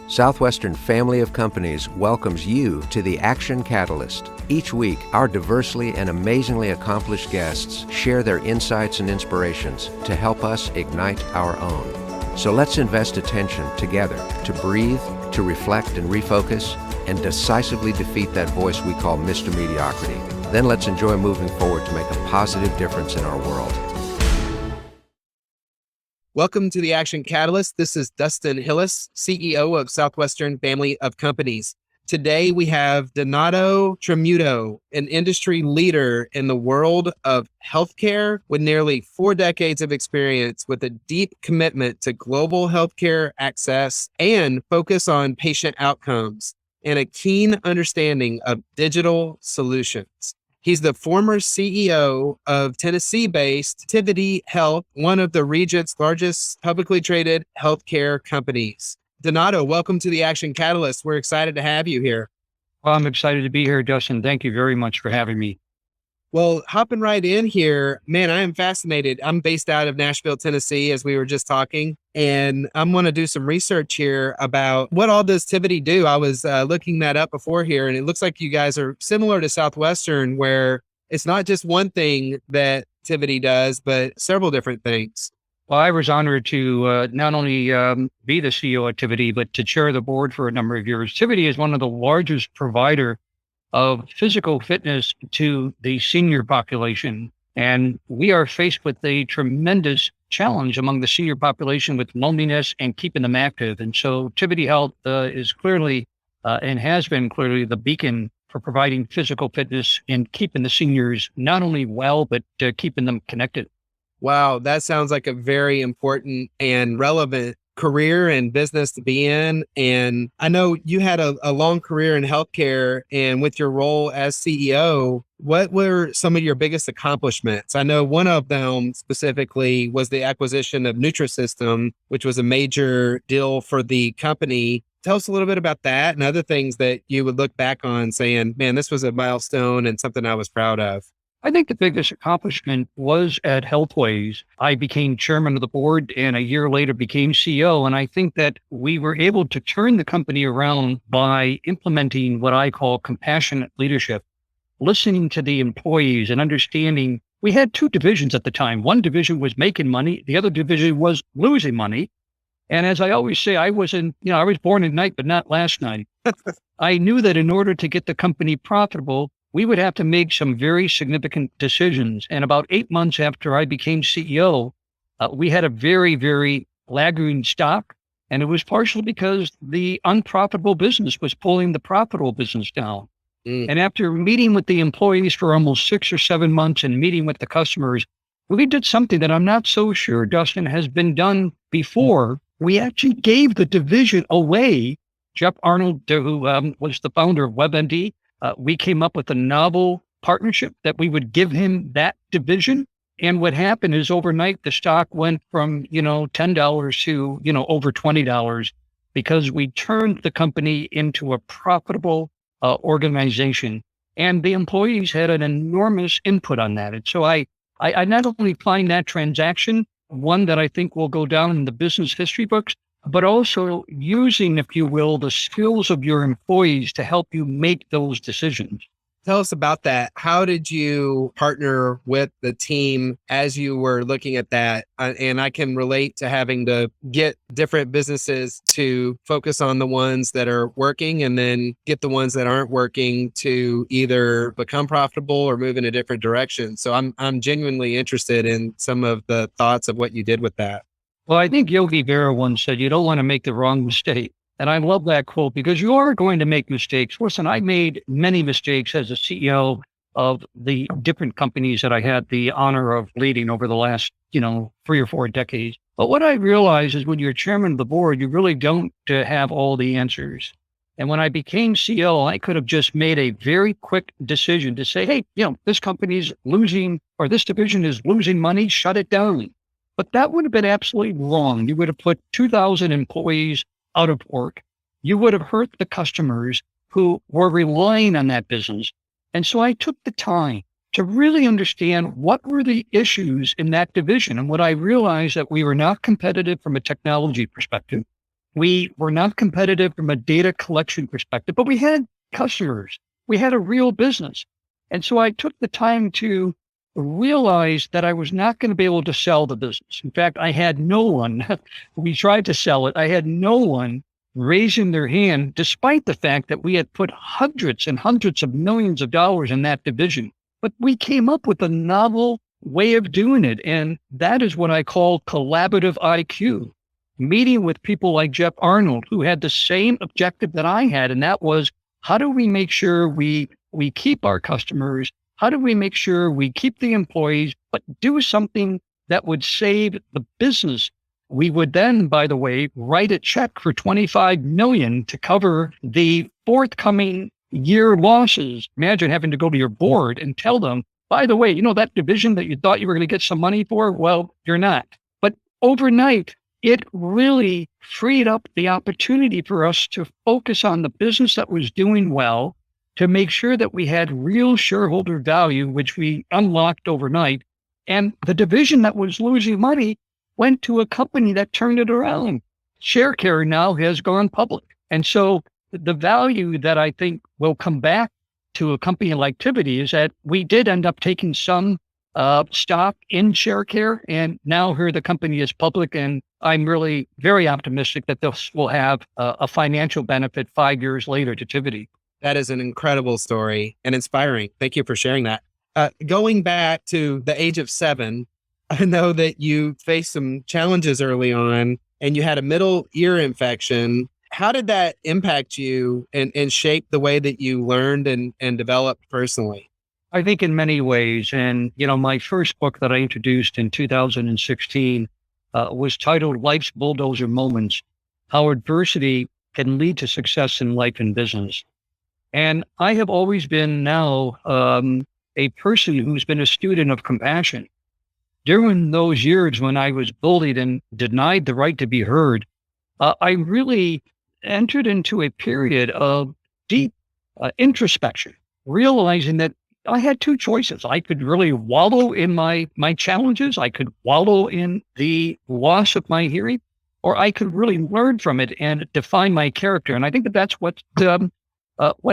Southwestern Family of Companies welcomes you to the Action Catalyst. Each week, our diversely and amazingly accomplished guests share their insights and inspirations to help us ignite our own. So let's invest attention together to breathe, to reflect and refocus, and decisively defeat that voice we call Mr. Mediocrity. Then let's enjoy moving forward to make a positive difference in our world. Welcome to the Action Catalyst. This is Dustin Hillis, CEO of Southwestern Family of Companies. Today we have Donato Tramuto, an industry leader in the world of healthcare with nearly 4 decades of experience with a deep commitment to global healthcare access and focus on patient outcomes and a keen understanding of digital solutions. He's the former CEO of Tennessee-based Tivity Health, one of the region's largest publicly traded healthcare companies. Donato, welcome to the Action Catalyst. We're excited to have you here. Well, I'm excited to be here, Dustin. Thank you very much for having me. Well, hopping right in here, man, I am fascinated. I'm based out of Nashville, Tennessee, as we were just talking, and I'm going to do some research here about what all does Tivity do. I was looking that up before here, and it looks like you guys are similar to Southwestern, where it's not just one thing that Tivity does, but several different things. Well, I was honored to not only be the CEO of Tivity, but to chair the board for a number of years. Tivity is one of the largest provider of physical fitness to the senior population. And we are faced with a tremendous challenge among the senior population with loneliness and keeping them active. And so Tivity Health is clearly and has been clearly the beacon for providing physical fitness and keeping the seniors not only well, but keeping them connected. Wow, that sounds like a very important and relevant career and business to be in. And I know you had a long career in healthcare, and with your role as CEO, what were some of your biggest accomplishments? I know one of them specifically was the acquisition of Nutrisystem, which was a major deal for the company. Tell us a little bit about that and other things that you would look back on saying, man, this was a milestone and something I was proud of. I think the biggest accomplishment was at Healthways. I became chairman of the board and a year later became CEO. And I think that we were able to turn the company around by implementing what I call compassionate leadership, listening to the employees and understanding. We had 2 divisions at the time. One division was making money. The other division was losing money. And as I always say, I was born at night, but not last night. I knew that in order to get the company profitable, we would have to make some very significant decisions. And about 8 months after I became CEO, we had a very, very lagging stock. And it was partially because the unprofitable business was pulling the profitable business down. And after meeting with the employees for almost 6 or 7 months and meeting with the customers, we did something that I'm not so sure, Dustin, has been done before. We actually gave the division away. Jeff Arnold, who was the founder of WebMD, we came up with a novel partnership that we would give him that division. And what happened is overnight, the stock went from, $10 to, over $20 because we turned the company into a profitable organization. And the employees had an enormous input on that. And so I not only find that transaction one that I think will go down in the business history books, but also using, if you will, the skills of your employees to help you make those decisions. Tell us about that. How did you partner with the team as you were looking at that? And I can relate to having to get different businesses to focus on the ones that are working and then get the ones that aren't working to either become profitable or move in a different direction. So I'm genuinely interested in some of the thoughts of what you did with that. Well, I think Yogi Berra once said, you don't want to make the wrong mistake. And I love that quote because you are going to make mistakes. Listen, I made many mistakes as a CEO of the different companies that I had the honor of leading over the last, 3 or 4 decades. But what I realized is when you're chairman of the board, you really don't have all the answers. And when I became CEO, I could have just made a very quick decision to say, hey, this company's losing or this division is losing money, shut it down. But that would have been absolutely wrong. You would have put 2,000 employees out of work. You would have hurt the customers who were relying on that business. And so I took the time to really understand what were the issues in that division. And what I realized that we were not competitive from a technology perspective. We were not competitive from a data collection perspective, but we had customers. We had a real business. And so I took the time to realize that I was not going to be able to sell the business. In fact, I had no one, we tried to sell it. I had no one raising their hand, despite the fact that we had put hundreds and hundreds of millions of dollars in that division. But we came up with a novel way of doing it. And that is what I call collaborative IQ. Meeting with people like Jeff Arnold, who had the same objective that I had. And that was, how do we make sure we keep our customers? How do we make sure we keep the employees, but do something that would save the business? We would then, by the way, write a check for $25 million to cover the forthcoming year losses. Imagine having to go to your board and tell them, by the way, that division that you thought you were going to get some money for, well, you're not. But overnight, it really freed up the opportunity for us to focus on the business that was doing well, to make sure that we had real shareholder value, which we unlocked overnight. And the division that was losing money went to a company that turned it around. ShareCare now has gone public. And so the value that I think will come back to a company like Tivity is that we did end up taking some stock in ShareCare, and now here the company is public, and I'm really very optimistic that this will have a financial benefit 5 years later to Tivity. That is an incredible story and inspiring. Thank you for sharing that. Going back to the age of 7, I know that you faced some challenges early on and you had a middle ear infection. How did that impact you and shape the way that you learned and developed personally? I think in many ways. And, my first book that I introduced in 2016 was titled Life's Bulldozer Moments, How Adversity Can Lead to Success in Life and Business. And I have always been now a person who's been a student of compassion. During those years when I was bullied and denied the right to be heard, I really entered into a period of deep introspection, realizing that I had two choices. I could really wallow in my challenges. I could wallow in the loss of my hearing, or I could really learn from it and define my character. And I think that that's what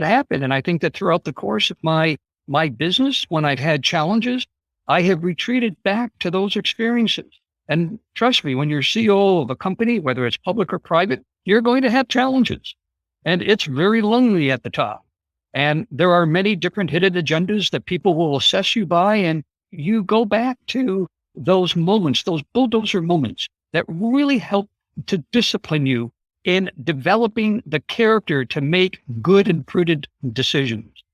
happened. And I think that throughout the course of my business, when I've had challenges, I have retreated back to those experiences. And trust me, when you're CEO of a company, whether it's public or private, you're going to have challenges. And it's very lonely at the top. And there are many different hidden agendas that people will assess you by. And you go back to those moments, those bulldozer moments that really help to discipline you in developing the character to make good and prudent decisions.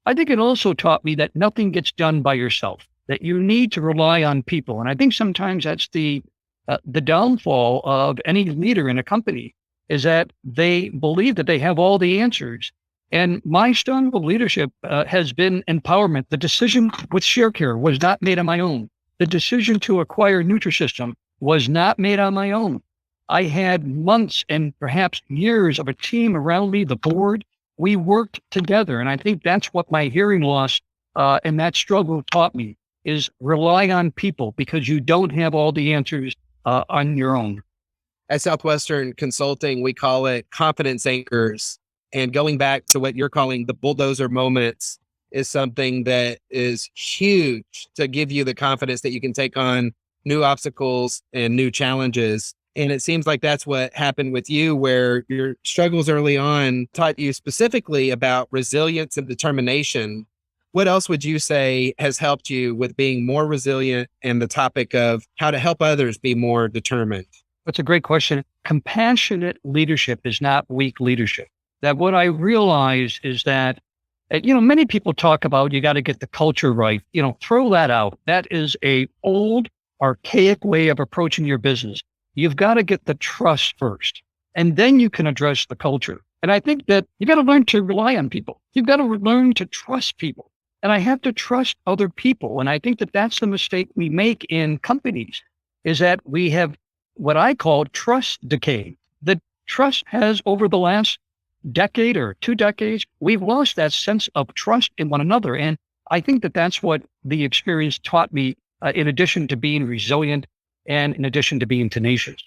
I think it also taught me that nothing gets done by yourself, that you need to rely on people. And I think sometimes that's the downfall of any leader in a company, is that they believe that they have all the answers. And my style of leadership has been empowerment. The decision with ShareCare was not made on my own. The decision to acquire Nutrisystem was not made on my own. I had months and perhaps years of a team around me, the board. We worked together. And I think that's what my hearing loss and that struggle taught me, is rely on people, because you don't have all the answers on your own. At Southwestern Consulting, we call it confidence anchors. And going back to what you're calling the bulldozer moments is something that is huge to give you the confidence that you can take on new obstacles and new challenges. And it seems like that's what happened with you, where your struggles early on taught you specifically about resilience and determination. What else would you say has helped you with being more resilient and the topic of how to help others be more determined? That's a great question. Compassionate leadership is not weak leadership. That what I realize is that, many people talk about, you got to get the culture right, throw that out. That is a old, archaic way of approaching your business. You've got to get the trust first, and then you can address the culture. And I think that you got to learn to rely on people. You've got to learn to trust people. And I have to trust other people. And I think that that's the mistake we make in companies, is that we have what I call trust decay. The trust has, over the last decade or 2 decades, we've lost that sense of trust in one another. And I think that that's what the experience taught me, in addition to being resilient and in addition to being tenacious.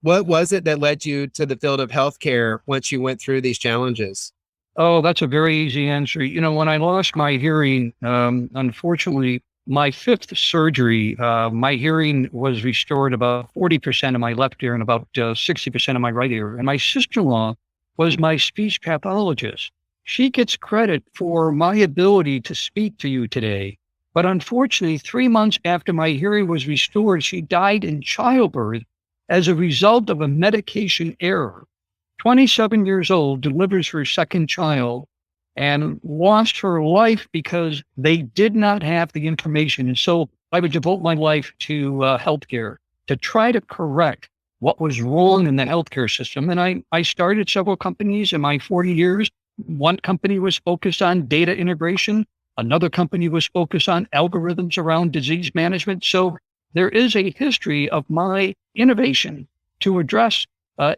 What was it that led you to the field of healthcare once you went through these challenges? Oh, that's a very easy answer. When I lost my hearing, unfortunately, my fifth surgery, my hearing was restored about 40% of my left ear and about 60% of my right ear. And my sister-in-law was my speech pathologist. She gets credit for my ability to speak to you today. But unfortunately, 3 months after my hearing was restored, she died in childbirth as a result of a medication error. 27 years old, delivers her second child, and lost her life because they did not have the information. And so I would devote my life to healthcare to try to correct what was wrong in the healthcare system. And I started several companies in my 40 years. One company was focused on data integration. Another company was focused on algorithms around disease management. So there is a history of my innovation to address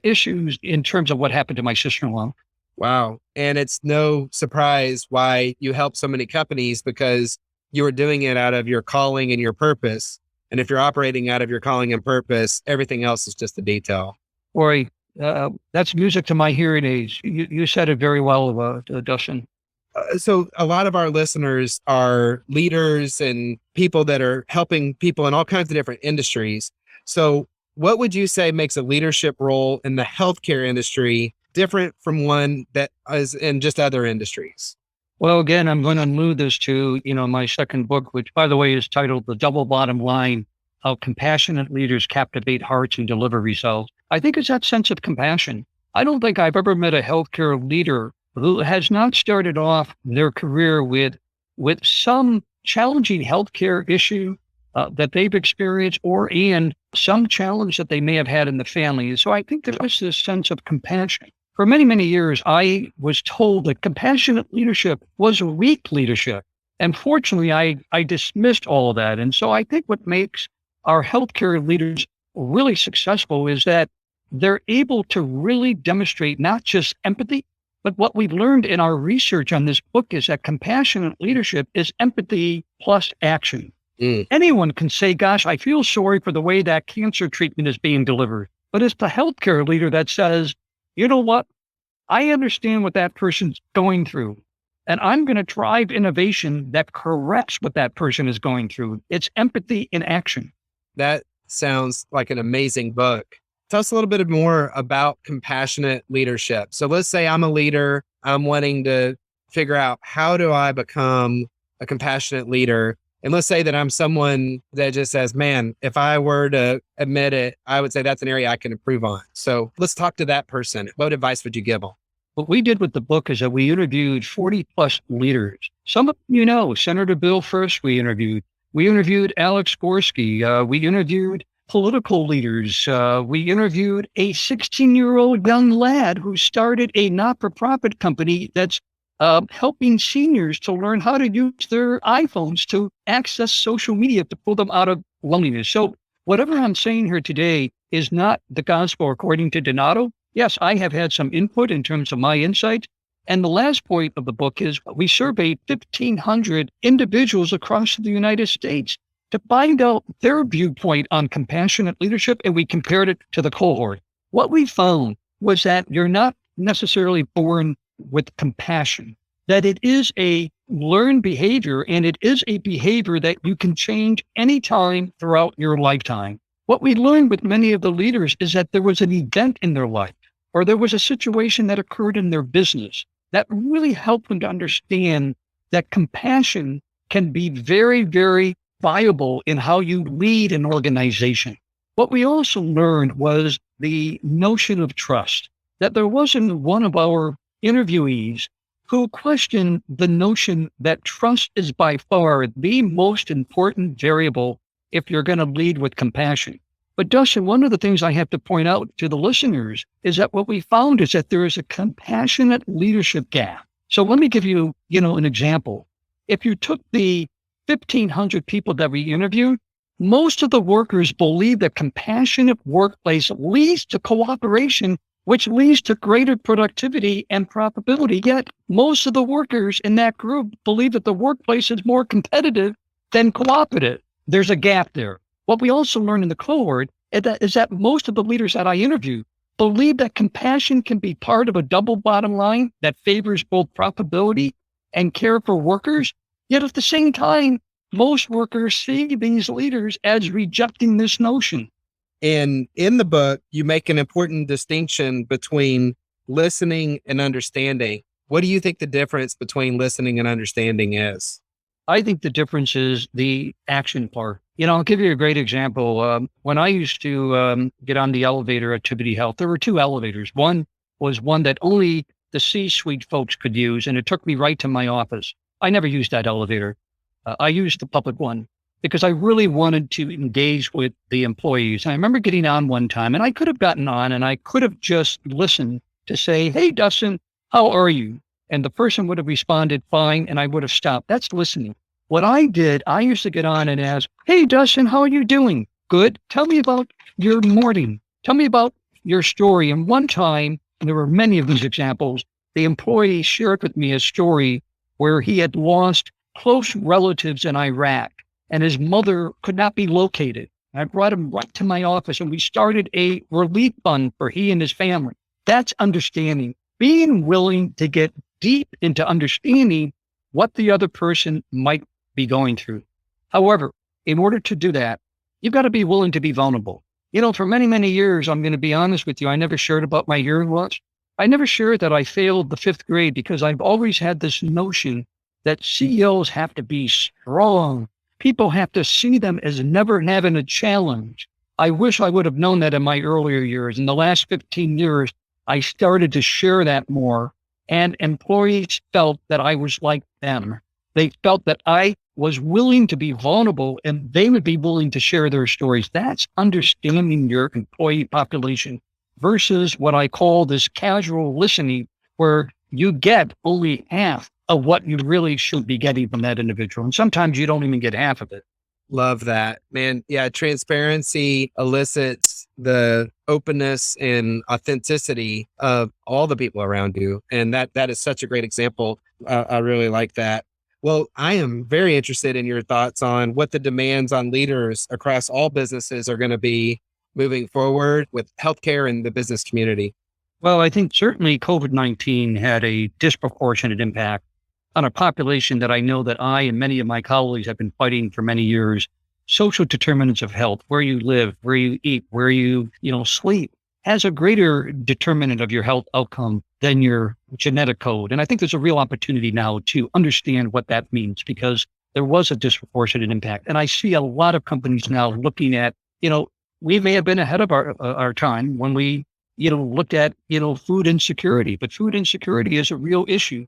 issues in terms of what happened to my sister-in-law. Wow. And it's no surprise why you help so many companies, because you were doing it out of your calling and your purpose. And if you're operating out of your calling and purpose, everything else is just a detail. Boy, that's music to my hearing aids. You said it very well, Dustin. So a lot of our listeners are leaders and people that are helping people in all kinds of different industries. So what would you say makes a leadership role in the healthcare industry different from one that is in just other industries? Well, again, I'm going to allude this to, my second book, which, by the way, is titled The Double Bottom Line: How Compassionate Leaders Captivate Hearts and Deliver Results. I think it's that sense of compassion. I don't think I've ever met a healthcare leader who has not started off their career with some challenging healthcare issue that they've experienced, and some challenge that they may have had in the family. So I think there is this sense of compassion. For many, many years, I was told that compassionate leadership was weak leadership. And fortunately, I dismissed all of that. And so I think what makes our healthcare leaders really successful is that they're able to really demonstrate not just empathy, but what we've learned in our research on this book is that compassionate leadership is empathy plus action. Anyone can say, gosh, I feel sorry for the way that cancer treatment is being delivered. But it's the healthcare leader that says, you know what? I understand what that person's going through, and I'm going to drive innovation that corrects what that person is going through. It's empathy in action. That sounds like an amazing book. Tell us a little bit more about compassionate leadership. So let's say I'm a leader. I'm wanting to figure out, how do I become a compassionate leader? And let's say that I'm someone that just says, man, if I were to admit it, I would say that's an area I can improve on. So let's talk to that person. What advice would you give them? What we did with the book is that we interviewed 40 plus leaders. Some of them, Senator Bill First, we interviewed Alex Gorski. We interviewed political leaders. We interviewed a 16-year-old young lad who started a not-for-profit company that's helping seniors to learn how to use their iPhones to access social media to pull them out of loneliness. So whatever I'm saying here today is not the gospel according to Donato. Yes, I have had some input in terms of my insight. And the last point of the book is we surveyed 1,500 individuals across the United States to find out their viewpoint on compassionate leadership, and we compared it to the cohort. What we found was that you're not necessarily born with compassion, that it is a learned behavior, and it is a behavior that you can change anytime throughout your lifetime. What we learned with many of the leaders is that there was an event in their life, or there was a situation that occurred in their business that really helped them to understand that compassion can be very, very viable in how you lead an organization. What we also learned was the notion of trust, that there wasn't one of our interviewees who questioned the notion that trust is by far the most important variable if you're going to lead with compassion. But Dustin, one of the things I have to point out to the listeners is that what we found is that there is a compassionate leadership gap. So let me give you, an example. If you took the 1,500 people that we interviewed, most of the workers believe that compassionate workplace leads to cooperation, which leads to greater productivity and profitability. Yet most of the workers in that group believe that the workplace is more competitive than cooperative. There's a gap there. What we also learned in the cohort is that most of the leaders that I interview believe that compassion can be part of a double bottom line that favors both profitability and care for workers. Yet at the same time, most workers see these leaders as rejecting this notion. And in the book, you make an important distinction between listening and understanding. What do you think the difference between listening and understanding is? I think the difference is the action part. I'll give you a great example. When I used to get on the elevator at Activity Health, there were two elevators. One was one that only the C-suite folks could use, and it took me right to my office. I never used that elevator. I used the public one because I really wanted to engage with the employees. I remember getting on one time, and I could have gotten on, and I could have just listened to say, "Hey, Dustin, how are you?" And the person would have responded fine, and I would have stopped. That's listening. What I did, I used to get on and ask, "Hey, Dustin, how are you doing?" "Good. Tell me about your morning. Tell me about your story." And one time, and there were many of these examples, the employee shared with me a story where he had lost close relatives in Iraq, and his mother could not be located. I brought him right to my office, and we started a relief fund for he and his family. That's understanding. Being willing to get deep into understanding what the other person might be going through. However, in order to do that, you've got to be willing to be vulnerable. For many, many years, I'm going to be honest with you, I never shared about my hearing loss. I never shared that I failed the 5th grade because I've always had this notion that CEOs have to be strong. People have to see them as never having a challenge. I wish I would have known that in my earlier years. In the last 15 years, I started to share that more, and employees felt that I was like them. They felt that I was willing to be vulnerable and they would be willing to share their stories. That's understanding your employee population versus what I call this casual listening, where you get only half of what you really should be getting from that individual. And sometimes you don't even get half of it. Love that, man. Yeah. Transparency elicits the openness and authenticity of all the people around you. And that is such a great example. I really like that. Well, I am very interested in your thoughts on what the demands on leaders across all businesses are going to be moving forward with healthcare and the business community. Well, I think certainly COVID-19 had a disproportionate impact on a population that I know that I and many of my colleagues have been fighting for many years. Social determinants of health, where you live, where you eat, where you sleep, has a greater determinant of your health outcome than your genetic code. And I think there's a real opportunity now to understand what that means, because there was a disproportionate impact. And I see a lot of companies now looking at, we may have been ahead of our time when we, looked at, food insecurity, but food insecurity is a real issue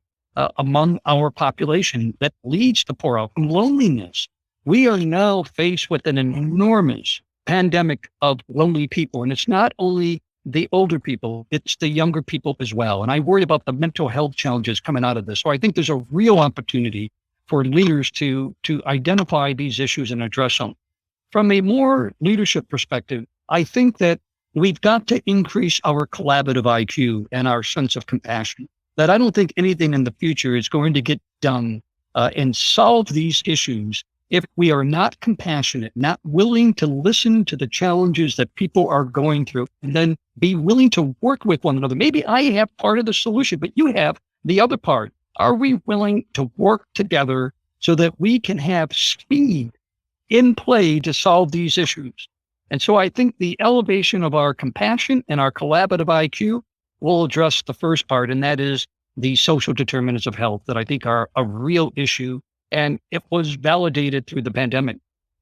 among our population that leads to poor outcome, loneliness. We are now faced with an enormous pandemic of lonely people. And it's not only the older people, it's the younger people as well. And I worry about the mental health challenges coming out of this. So I think there's a real opportunity for leaders to identify these issues and address them. From a more leadership perspective, I think that we've got to increase our collaborative IQ and our sense of compassion. That I don't think anything in the future is going to get done and solve these issues if we are not compassionate, not willing to listen to the challenges that people are going through, and then be willing to work with one another. Maybe I have part of the solution, but you have the other part. Are we willing to work together so that we can have speed in play to solve these issues? And so I think the elevation of our compassion and our collaborative IQ will address the first part, and that is the social determinants of health that I think are a real issue. And it was validated through the pandemic.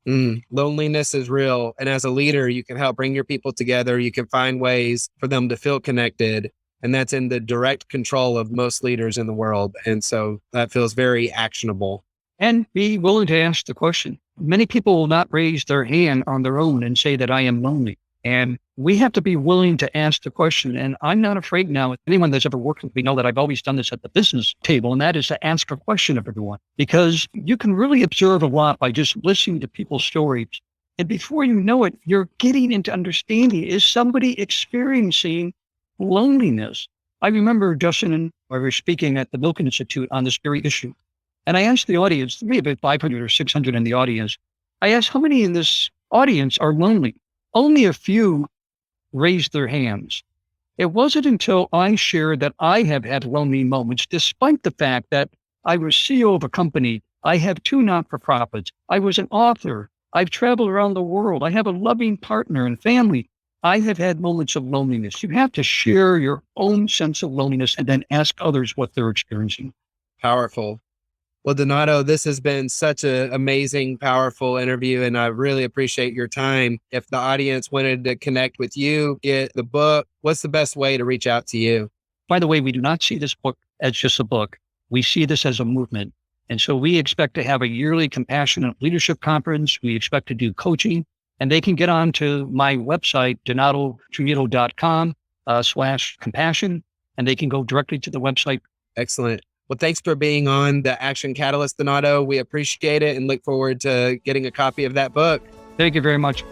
Loneliness is real. And as a leader, you can help bring your people together. You can find ways for them to feel connected. And that's in the direct control of most leaders in the world. And so that feels very actionable. And be willing to ask the question. Many people will not raise their hand on their own and say that I am lonely. And we have to be willing to ask the question. And I'm not afraid now. Anyone that's ever worked with me know that I've always done this at the business table, and that is to ask a question of everyone, because you can really observe a lot by just listening to people's stories. And before you know it, you're getting into understanding, is somebody experiencing loneliness? I remember Justin and I were speaking at the Milken Institute on this very issue. And I asked the audience, maybe about 500 or 600 in the audience, I asked how many in this audience are lonely? only a few raised their hands. It wasn't until I shared that I have had lonely moments, despite the fact that I was CEO of a company. I have 2 not-for-profits. I was an author. I've traveled around the world. I have a loving partner and family. I have had moments of loneliness. You have to share your own sense of loneliness and then ask others what they're experiencing. Powerful. Well, Donato, this has been such an amazing, powerful interview, and I really appreciate your time. If the audience wanted to connect with you, get the book, what's the best way to reach out to you? By the way, we do not see this book as just a book. We see this as a movement. And so we expect to have a yearly compassionate leadership conference. We expect to do coaching, and they can get on to my website, donatotramuto.com/compassion, and they can go directly to the website. Excellent. Well, thanks for being on the Action Catalyst, Donato. We appreciate it and look forward to getting a copy of that book. Thank you very much.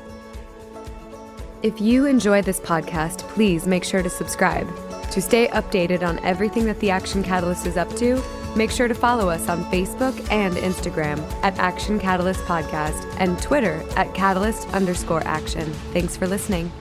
If you enjoy this podcast, please make sure to subscribe. To stay updated on everything that the Action Catalyst is up to, make sure to follow us on Facebook and Instagram at Action Catalyst Podcast and Twitter at Catalyst_Action. Thanks for listening.